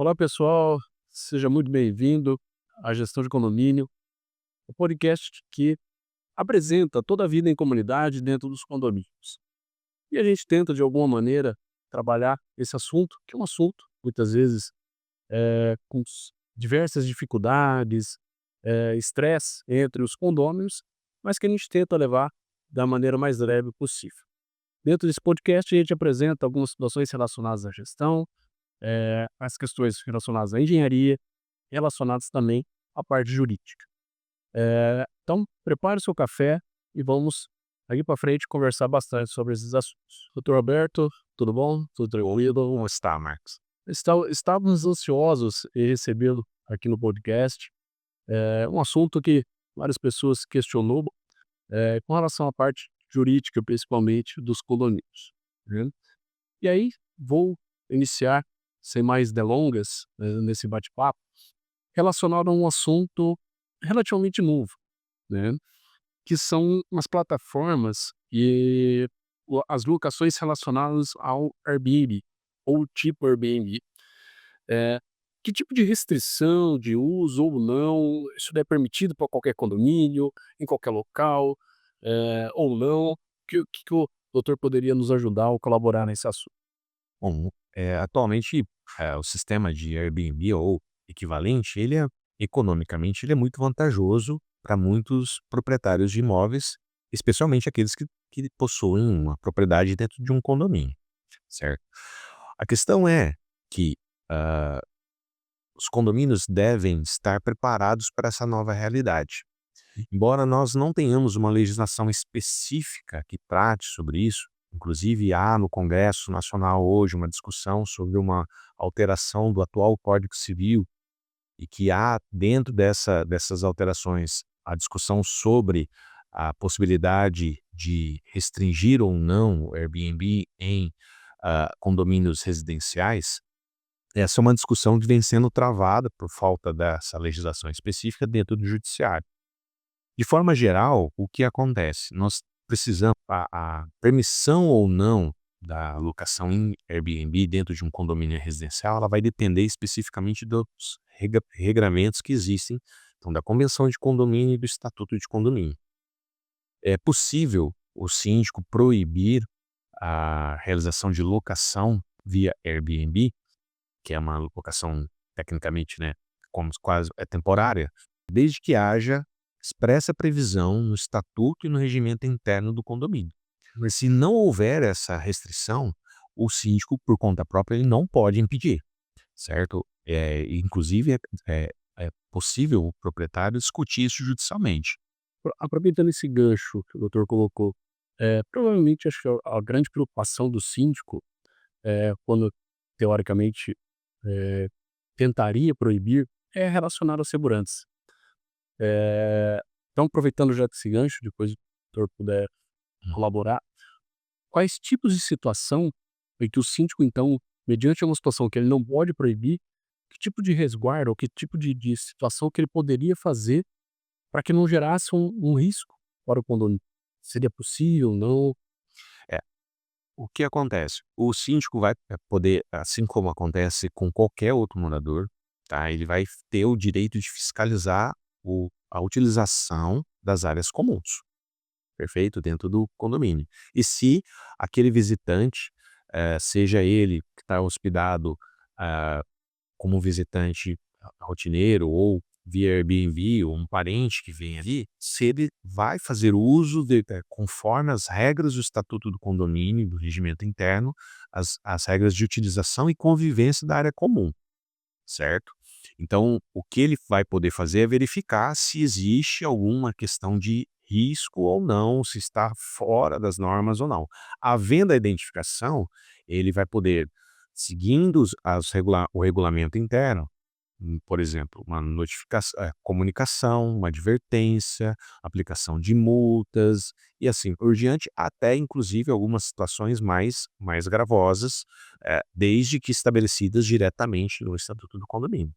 Olá pessoal, seja muito bem-vindo à Gestão de Condomínio, o podcast que apresenta toda a vida em comunidade dentro dos condomínios. E a gente tenta, de alguma maneira, trabalhar esse assunto, que é um assunto, muitas vezes, com diversas dificuldades, estresse entre os condôminos, mas que a gente tenta levar da maneira mais leve possível. Dentro desse podcast, a gente apresenta algumas situações relacionadas à gestão, as questões relacionadas à engenharia, relacionados também à parte jurídica. Então, prepare o seu café e vamos daqui para frente conversar bastante sobre esses assuntos. Doutor Alberto, tudo bom? Tudo tranquilo? Como está, Marcos? Estávamos ansiosos em recebê-lo aqui no podcast. É um assunto que várias pessoas questionou, com relação à parte jurídica, principalmente dos condomínios, né? E aí, vou iniciar, sem mais delongas, nesse bate-papo, relacionado a um assunto relativamente novo, né, que são as plataformas e as locações relacionadas ao Airbnb, ou tipo Airbnb. Eh, que tipo de restrição de uso ou não, isso é permitido para qualquer condomínio, em qualquer local, ou não? Que o doutor poderia nos ajudar ou colaborar nesse assunto? Bom, atualmente, o sistema de Airbnb ou equivalente, economicamente, ele é muito vantajoso para muitos proprietários de imóveis, especialmente aqueles que possuem uma propriedade dentro de um condomínio, certo? A questão é que, ah, os condomínios devem estar preparados para essa nova realidade. Embora nós não tenhamos uma legislação específica que trate sobre isso, inclusive há no Congresso Nacional hoje uma discussão sobre uma alteração do atual Código Civil e que há dentro dessas alterações a discussão sobre a possibilidade de restringir ou não o Airbnb em condomínios residenciais. Essa é uma discussão que vem sendo travada por falta dessa legislação específica dentro do judiciário. De forma geral, o que acontece? Nós precisamos a permissão ou não da locação em Airbnb dentro de um condomínio residencial, ela vai depender especificamente dos regramentos que existem, então da convenção de condomínio e do estatuto de condomínio. É possível o síndico proibir a realização de locação via Airbnb, que é uma locação tecnicamente, né, como quase é temporária, desde que haja expressa previsão no estatuto e no regimento interno do condomínio. Mas se não houver essa restrição, o síndico, por conta própria, ele não pode impedir, certo? Inclusive, é possível o proprietário discutir isso judicialmente. Aproveitando esse gancho que o doutor colocou, provavelmente acho que a grande preocupação do síndico, quando teoricamente, eh, tentaria proibir, é relacionado à segurança. Então aproveitando já esse gancho, depois o doutor puder Hum. colaborar, quais tipos de situação em que o síndico então, mediante uma situação que ele não pode proibir, que tipo de resguardo ou que tipo de situação que ele poderia fazer para que não gerasse um risco para o condomínio? Seria possível, não? É, o que acontece? O síndico vai poder, assim como acontece com qualquer outro morador, tá? Ele vai ter o direito de fiscalizar a utilização das áreas comuns. Perfeito? Dentro do condomínio. E se aquele visitante, seja ele que está hospedado, ah, como visitante rotineiro ou via Airbnb ou um parente que vem ali, se ele vai fazer uso conforme as regras do estatuto do condomínio, do regimento interno, as regras de utilização e convivência da área comum, certo? Então, o que ele vai poder fazer é verificar se existe alguma questão de risco ou não, se está fora das normas ou não. Havendo a identificação, ele vai poder, seguindo o regulamento interno, por exemplo, uma comunicação, uma advertência, aplicação de multas e assim por diante, até inclusive algumas situações mais gravosas, desde que estabelecidas diretamente no estatuto do condomínio.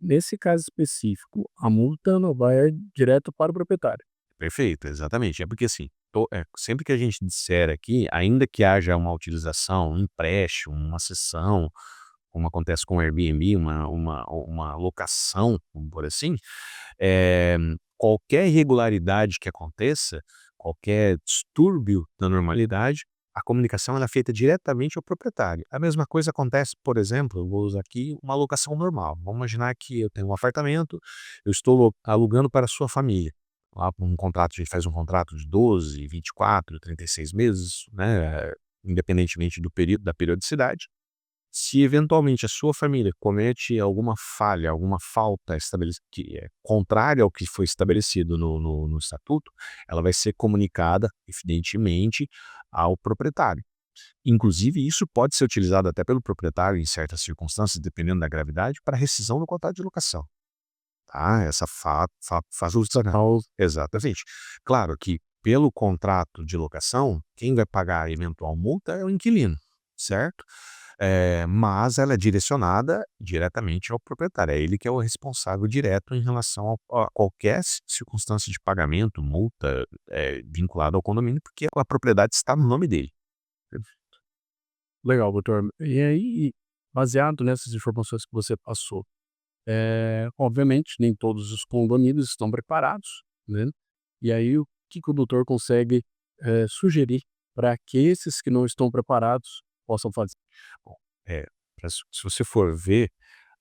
Nesse caso específico, a multa não vai direto para o proprietário. Perfeito, exatamente. É porque assim, sempre que a gente disser aqui, ainda que haja uma utilização, um empréstimo, uma cessão, como acontece com o Airbnb, uma locação, vamos por assim, eh, qualquer irregularidade que aconteça, qualquer distúrbio da normalidade, a comunicação ela é feita diretamente ao proprietário. A mesma coisa acontece, por exemplo, eu vou usar aqui uma locação normal. Vamos imaginar que eu tenho um apartamento, eu estou alugando para a sua família. Lá para um contrato, a gente faz um contrato de 12, 24, 36 meses, né, independentemente do período, da periodicidade. Se eventualmente a sua família comete alguma falha, alguma falta que é contrária ao que foi estabelecido no estatuto, ela vai ser comunicada, evidentemente, ao proprietário. Inclusive, isso pode ser utilizado até pelo proprietário em certas circunstâncias, dependendo da gravidade, para rescisão do contrato de locação. Tá? Essa faz uso exatamente. Claro que pelo contrato de locação, quem vai pagar a eventual multa é o inquilino, certo? Mas ela é direcionada diretamente ao proprietário, é ele que é o responsável direto em relação a qualquer circunstância de pagamento, multa, vinculada ao condomínio, porque a propriedade está no nome dele. Legal, doutor. E aí, baseado nessas informações que você passou, obviamente nem todos os condomínios estão preparados, né, e aí o que que o doutor consegue, sugerir para que esses que não estão preparados possam fazer? Bom, é, se você for ver,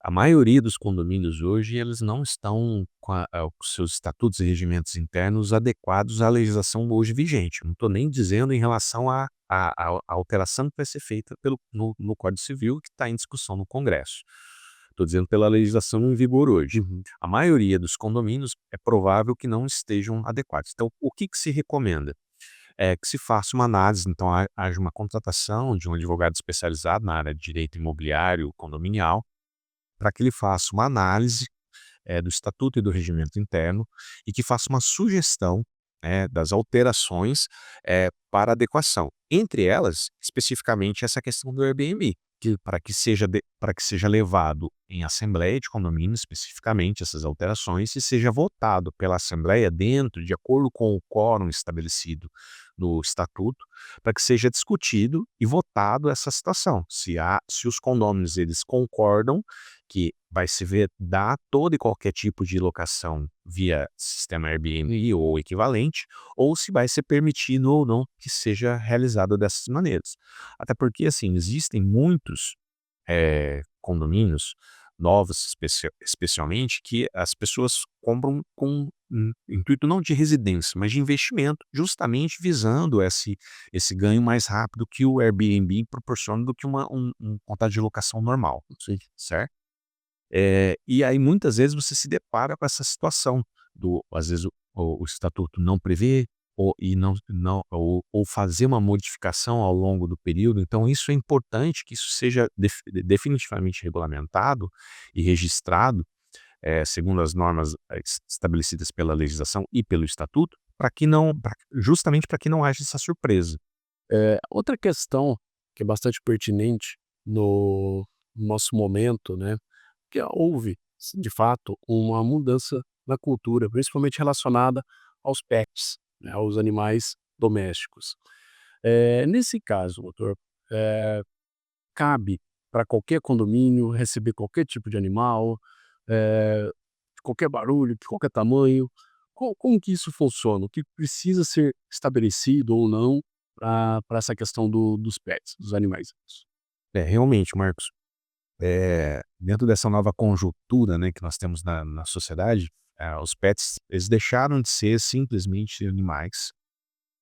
a maioria dos condomínios hoje, eles não estão com seus estatutos e regimentos internos adequados à legislação hoje vigente. Não estou nem dizendo em relação à alteração que vai ser feita no Código Civil, que está em discussão no Congresso. Estou dizendo pela legislação em vigor hoje. Uhum. A maioria dos condomínios é provável que não estejam adequados. Então, o que que se recomenda? É que se faça uma análise, então haja uma contratação de um advogado especializado na área de direito imobiliário condominial, para que ele faça uma análise, do estatuto e do regimento interno e que faça uma sugestão, das alterações, para adequação. Entre elas, especificamente essa questão do Airbnb, que para que seja levado em assembleia de condomínio, especificamente essas alterações, e seja votado pela assembleia de acordo com o quórum estabelecido no estatuto, para que seja discutido e votado essa situação. Se os condôminos eles concordam que vai se vedar todo e qualquer tipo de locação via sistema Airbnb ou equivalente, ou se vai ser permitido ou não que seja realizado dessas maneiras. Até porque, assim, existem muitos condomínios novos, especialmente, que as pessoas compram com intuito não de residência, mas de investimento, justamente visando esse ganho mais rápido que o Airbnb proporciona do que um contrato de locação normal, certo? E aí muitas vezes você se depara com essa situação às vezes o estatuto não prevê, ou fazer uma modificação ao longo do período, então isso é importante que isso seja definitivamente regulamentado e registrado, segundo as normas, estabelecidas pela legislação e pelo estatuto, justamente para que não haja essa surpresa. Outra questão que é bastante pertinente no nosso momento, né, que houve, de fato, uma mudança na cultura, principalmente relacionada aos pets, né, aos animais domésticos. Nesse caso, doutor, cabe para qualquer condomínio receber qualquer tipo de animal, de qualquer barulho, de qualquer tamanho? Como que isso funciona? O que precisa ser estabelecido ou não para essa questão dos pets, dos animais? Realmente, Marcos, dentro dessa nova conjuntura, né, que nós temos na sociedade, os pets, eles deixaram de ser simplesmente animais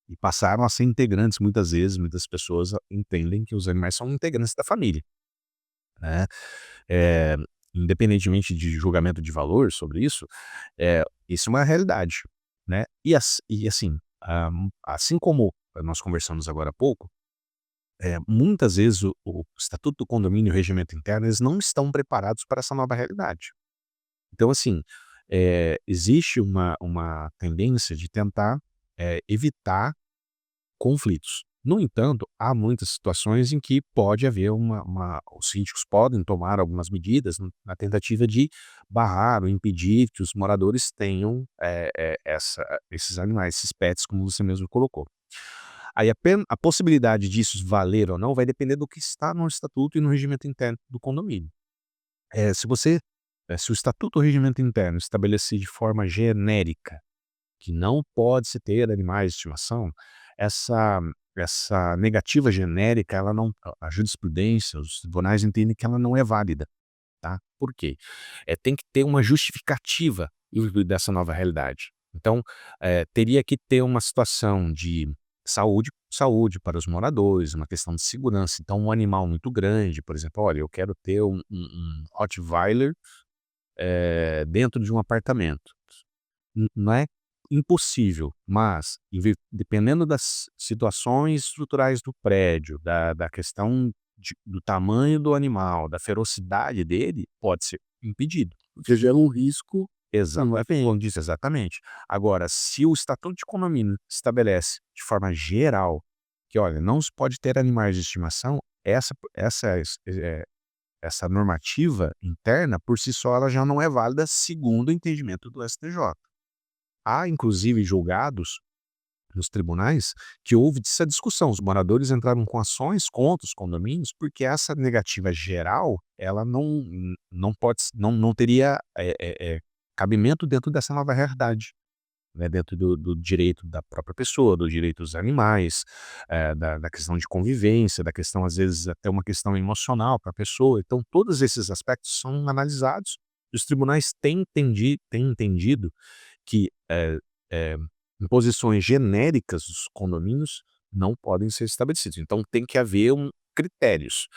e passaram a ser integrantes muitas vezes, muitas pessoas entendem que os animais são integrantes da família, né. Eh, Independentemente de julgamento de valor sobre isso, isso é uma realidade, né. E assim, assim como nós conversamos agora há pouco, muitas vezes o estatuto do condomínio e o regimento interno, eles não estão preparados para essa nova realidade. Então assim, existe uma tendência de tentar, evitar conflitos. No entanto, há muitas situações em que pode haver os síndicos podem tomar algumas medidas na tentativa de barrar ou impedir que os moradores tenham, esses animais, esses pets, como você mesmo colocou. A possibilidade disso valer ou não vai depender do que está no estatuto e no regimento interno do condomínio. Se você se o estatuto ou regimento interno estabelecer de forma genérica que não pode-se ter animais de estimação, essa essa negativa genérica, ela não a jurisprudência, os tribunais entendem que ela não é válida, tá. Por quê? Tem que ter uma justificativa em virtude dessa nova realidade. Então, teria que ter uma situação de saúde para os moradores, uma questão de segurança. Então um animal muito grande, por exemplo, olha, eu quero ter um Rottweiler, dentro de um apartamento. Não é impossível, mas dependendo das situações estruturais do prédio, da questão do tamanho do animal, da ferocidade dele, pode ser impedido. Porque gera um risco Exatamente, também. como disse, exatamente. Agora, se o Estatuto de Condomínio estabelece de forma geral que, olha, não se pode ter animais de estimação, essa normativa interna, por si só, ela já não é válida segundo o entendimento do STJ. Há inclusive julgados nos tribunais que houve essa discussão, os moradores entraram com ações contra os condomínios, porque essa negativa geral, ela não pode não teria, cabimento dentro dessa nova realidade, né, dentro do direito da própria pessoa, do direito dos animais, da questão de convivência, da questão, às vezes, até uma questão emocional para a pessoa. Então todos esses aspectos são analisados, e os tribunais têm entendido que, imposições genéricas dos condomínios não podem ser estabelecidas. Então tem que haver critérios,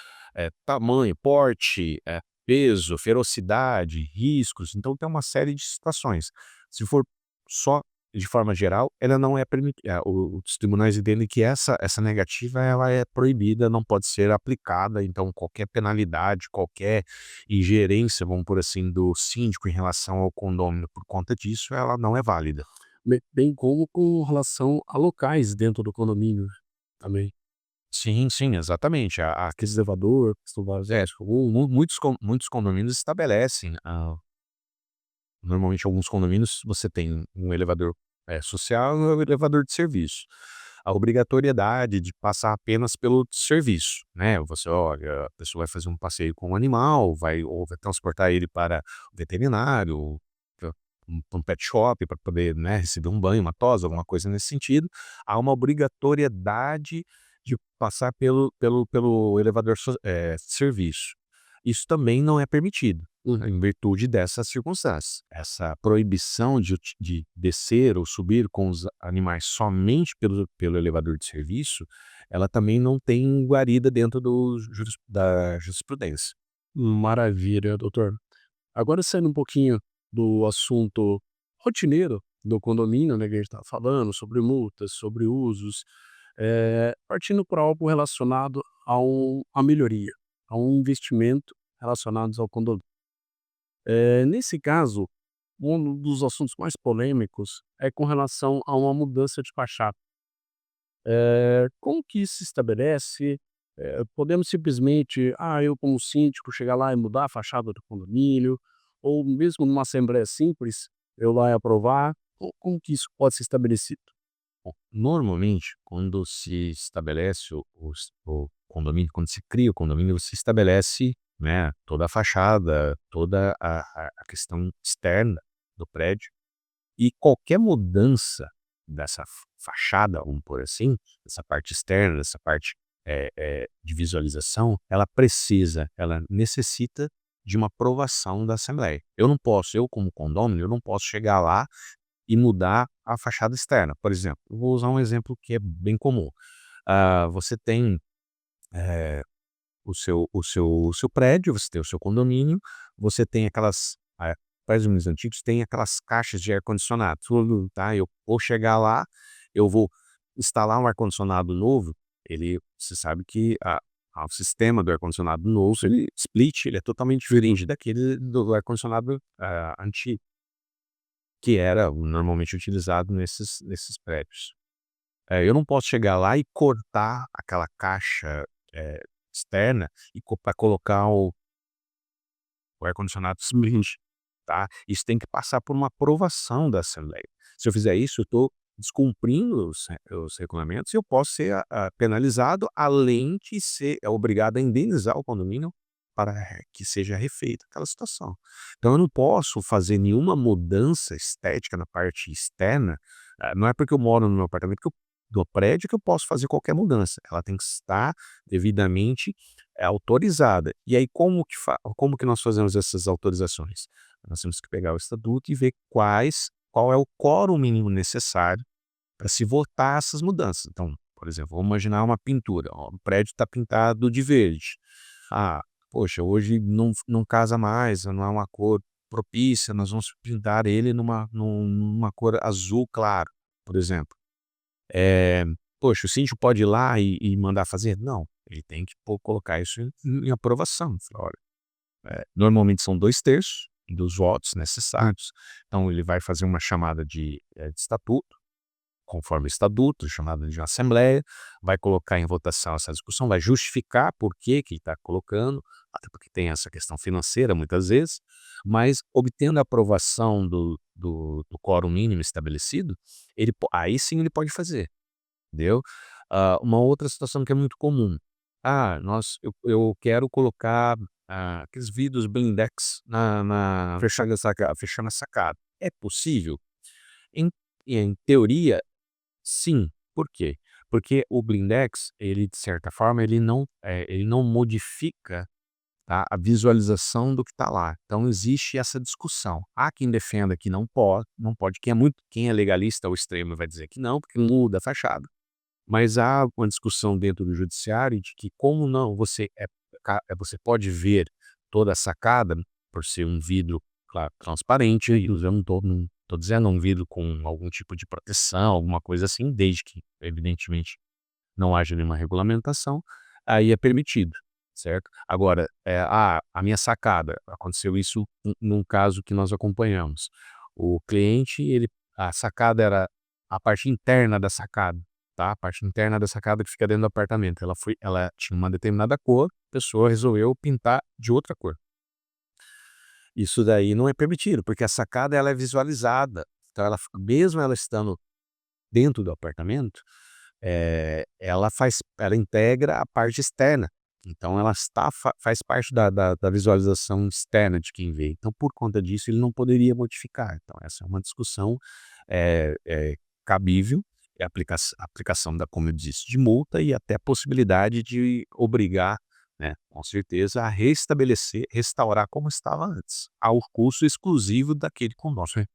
tamanho, porte, peso, ferocidade, riscos, então tem uma série de situações. Se for só de forma geral, ela não é permitida. Os tribunais entendem que essa negativa ela é proibida, não pode ser aplicada, então qualquer penalidade, qualquer ingerência, vamos por assim, do síndico em relação ao condômino por conta disso, ela não é válida. Bem como com relação a locais dentro do condomínio também. Sim, sim, exatamente. Aqueles elevador, que são vários. Muitos condomínios estabelecem, normalmente alguns condomínios você tem um elevador, social e um elevador de serviço. A obrigatoriedade de passar apenas pelo serviço, né, você olha, a pessoa vai fazer um passeio com o animal, vai transportar ele para o veterinário, pra um pet shop para poder, né, receber um banho, uma tosa, alguma coisa nesse sentido. Há uma obrigatoriedade de passar pelo elevador serviço. Isso também não é permitido, Uhum. em virtude dessas circunstâncias. Essa proibição de descer ou subir com os animais somente pelo elevador de serviço, ela também não tem guarida dentro da jurisprudência. Maravilha, doutor. Agora saindo um pouquinho do assunto rotineiro do condomínio, né, que a gente estava falando, sobre multas, sobre usos, partindo para algo relacionado a melhoria, a um investimento relacionados ao condomínio. Nesse caso, um dos assuntos mais polêmicos é com relação a uma mudança de fachada. Como que isso se estabelece? Podemos simplesmente, eu como síndico chegar lá e mudar a fachada do condomínio, ou mesmo numa assembleia simples, eu lá e aprovar, como que isso pode ser estabelecido? Bom, normalmente, quando se estabelece o condomínio, quando se cria o condomínio, você estabelece, né, toda a fachada, toda a questão externa do prédio. E qualquer mudança dessa fachada, vamos pôr assim, dessa parte externa, dessa parte, de visualização, ela necessita de uma aprovação da assembleia. Eu como condômino, eu não posso chegar lá e mudar a fachada externa. Por exemplo, eu vou usar um exemplo que é bem comum. Você tem, o seu prédio, você tem o seu condomínio, você tem aquelas, prédios antigos têm aquelas caixas de ar-condicionado, tudo, tá, eu vou chegar lá, eu vou instalar um ar-condicionado novo, você sabe que o sistema do ar-condicionado novo, ele split, ele é totalmente diferente daquele do ar-condicionado, antigo, que era normalmente utilizado nesses prédios. Eu não posso chegar lá e cortar aquela caixa, externa e para colocar o ar-condicionado split, tá. Isso tem que passar por uma aprovação da assembleia. Se eu fizer isso, eu estou descumprindo os regulamentos, eu posso ser penalizado, além de ser obrigado a indenizar o condomínio para que seja refeita aquela situação. Então eu não posso fazer nenhuma mudança estética na parte externa, não é porque eu moro no meu apartamento do prédio que eu posso fazer qualquer mudança, ela tem que estar devidamente autorizada. E aí como que nós fazemos essas autorizações? Nós temos que pegar o estatuto e ver qual é o quórum mínimo necessário para se votar essas mudanças. Então, por exemplo, vamos imaginar uma pintura, ó, o prédio está pintado de verde. Ah, poxa, hoje não casa mais, não é uma cor propícia, nós vamos pintar ele numa cor azul claro, por exemplo. Eh, Poxa, o síndico pode ir lá e mandar fazer? Não, ele tem que colocar isso em aprovação. Falar: "Olha, normalmente são 2/3 dos votos necessários, então ele vai fazer uma chamada de estatuto, conforme o estatuto, chamada de uma assembleia, vai colocar em votação essa discussão, vai justificar por que que está colocando, até porque tem essa questão financeira muitas vezes, mas obtendo a aprovação do quórum mínimo estabelecido, aí sim ele pode fazer, entendeu? Uma outra situação que é muito comum: eu quero colocar aqueles vidros blindex fechando a sacada. É possível? Em, em teoria, sim. Por quê? Porque o blindex, ele de certa forma, ele não modifica, tá, a visualização do que está lá. Então existe essa discussão. Há quem defenda que não pode, quem é legalista ao extremo vai dizer que não, porque muda a fachada. Mas há uma discussão dentro do judiciário de que como não, você pode ver toda a sacada, por ser um vidro, claro, transparente, e eu não tô dizendo um vidro com algum tipo de proteção, alguma coisa assim, desde que evidentemente não haja nenhuma regulamentação, aí é permitido, certo? Agora, a minha sacada, aconteceu isso num caso que nós acompanhamos. O cliente, a sacada era a parte interna da sacada, tá? A parte interna da sacada que fica dentro do apartamento. Ela tinha uma determinada cor, a pessoa resolveu pintar de outra cor. Isso daí não é permitido, porque a sacada ela é visualizada. Então mesmo ela estando dentro do apartamento, ela integra a parte externa. Então ela faz parte da visualização externa de quem vê. Então, por conta disso, ele não poderia modificar. Então essa é uma discussão, cabível, aplicação da, como eu disse, de multa e até a possibilidade de obrigar, né, com certeza, a restaurar como estava antes, ao custo exclusivo daquele condomínio.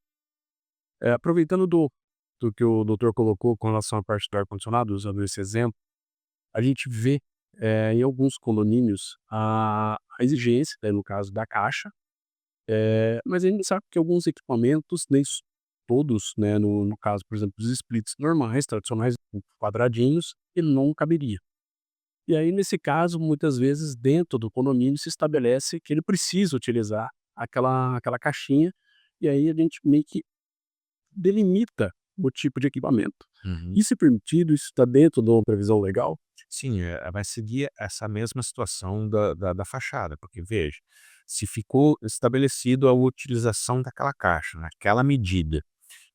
Aproveitando do que o doutor colocou com relação à parte do ar-condicionado, usando esse exemplo, a gente vê, em alguns condomínios a exigência, né, no caso da caixa, mas a gente sabe que alguns equipamentos, nem todos, né, no caso, por exemplo, dos splits normais, tradicionais, quadradinhos, ele não caberia. E aí, nesse caso, muitas vezes, dentro do condomínio se estabelece que ele precisa utilizar aquela caixinha, e aí a gente meio que delimita o tipo de equipamento. Uhum. Isso é permitido? Isso está dentro de uma previsão legal? Sim, vai seguir essa mesma situação da fachada, porque veja, se ficou estabelecido a utilização daquela caixa, naquela medida,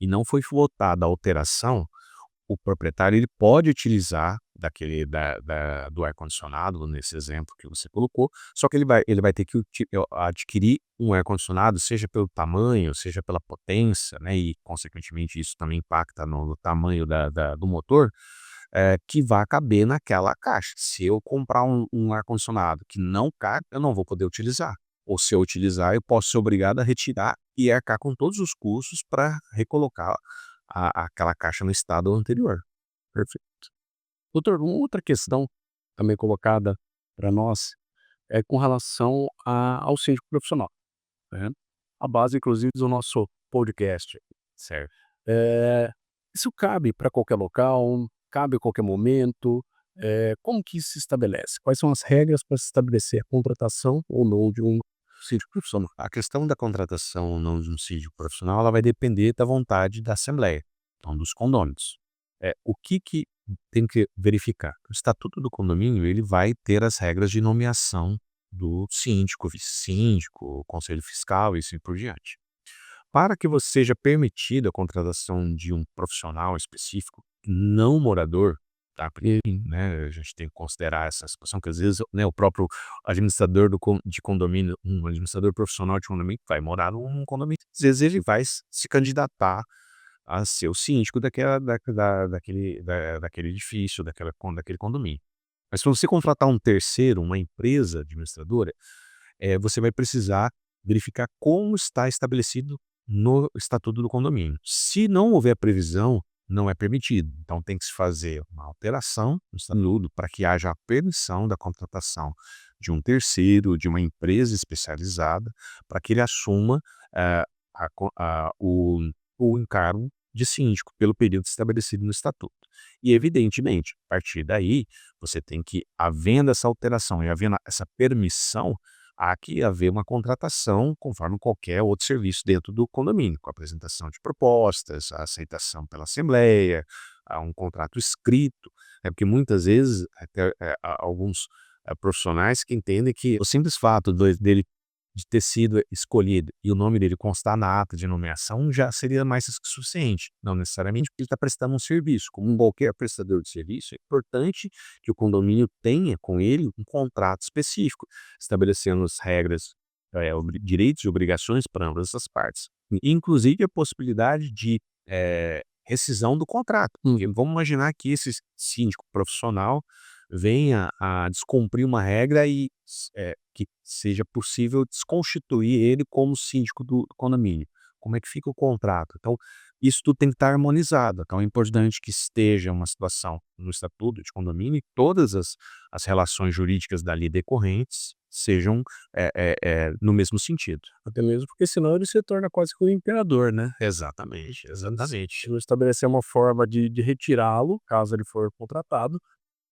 e não foi votada a alteração, o proprietário ele pode utilizar do ar-condicionado, nesse exemplo que você colocou, só que ele vai ter que adquirir um ar-condicionado, seja pelo tamanho, seja pela potência, né, e consequentemente isso também impacta no tamanho do motor, que vai caber naquela caixa. Se eu comprar um ar-condicionado que não cabe, eu não vou poder utilizar. Ou se eu utilizar, eu posso ser obrigado a retirar e arcar com todos os custos para recolocar aquela caixa no estado anterior. Perfeito. Doutor, uma outra questão também colocada para nós é com relação ao síndico profissional, né? A base, inclusive, do nosso podcast. Certo. Eh, Isso cabe para qualquer local, cabe a qualquer momento, como que isso se estabelece? Quais são as regras para se estabelecer a contratação ou não de um síndico profissional? A questão da contratação ou não de um síndico profissional, ela vai depender da vontade da assembleia, então dos condôminos. O que tem que verificar? O estatuto do condomínio, ele vai ter as regras de nomeação do síndico, vice-síndico, conselho fiscal e assim por diante. Para que você seja permitida a contratação de um profissional específico, não morador, tá, porque, né, a gente tem que considerar essa situação que às vezes, né, o próprio administrador de condomínio, um administrador profissional de condomínio vai morar num condomínio, às vezes ele vai se candidatar a ser o síndico daquele edifício, daquele condomínio. Mas se você contratar um terceiro, uma empresa administradora, você vai precisar verificar como está estabelecido no estatuto do condomínio. Se não houver previsão, não é permitido. Então tem que se fazer uma alteração no estatuto para que haja a permissão da contratação de um terceiro, de uma empresa especializada, para que ele assuma o encargo de síndico pelo período estabelecido no estatuto. E evidentemente, a partir daí, você tem que, havendo essa alteração e havendo essa permissão, há que haver uma contratação conforme qualquer outro serviço dentro do condomínio, com a apresentação de propostas, a aceitação pela assembleia, a um contrato escrito, porque muitas vezes até, há alguns profissionais que entendem que o simples fato dele de ter sido escolhido e o nome dele constar na ata de nomeação já seria mais que suficiente. Não necessariamente porque ele está prestando um serviço. Como qualquer prestador de serviço, é importante que o condomínio tenha com ele um contrato específico, estabelecendo as regras, direitos e obrigações para ambas as partes. Inclusive a possibilidade de rescisão do contrato. Porque vamos imaginar que esse síndico profissional venha a descumprir uma regra e que seja possível desconstituir ele como síndico do condomínio. Como é que fica o contrato? Então, isso tudo tem que estar harmonizado. Então, é importante que esteja uma situação no estatuto de condomínio e todas as relações jurídicas dali decorrentes sejam no mesmo sentido. Até mesmo porque senão ele se torna quase que um imperador, né. Exatamente, exatamente. Se não estabelecer uma forma de retirá-lo, caso ele for contratado,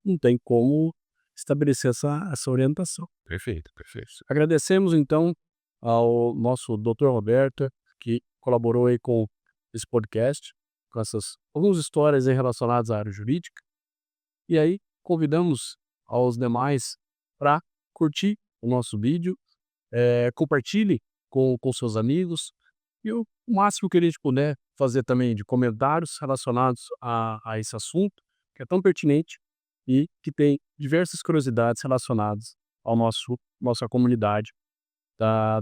não tem como estabelecer essa orientação. Perfeito, perfeito. Agradecemos então ao nosso doutor Roberto, que colaborou aí com esse podcast, com essas algumas histórias aí relacionadas à área jurídica. E aí convidamos aos demais para curtir o nosso vídeo, compartilhe com seus amigos e o máximo que a gente puder fazer também de comentários relacionados a esse assunto, que é tão pertinente e que tem diversas curiosidades relacionadas ao nossa comunidade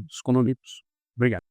dos condomínios. Obrigado.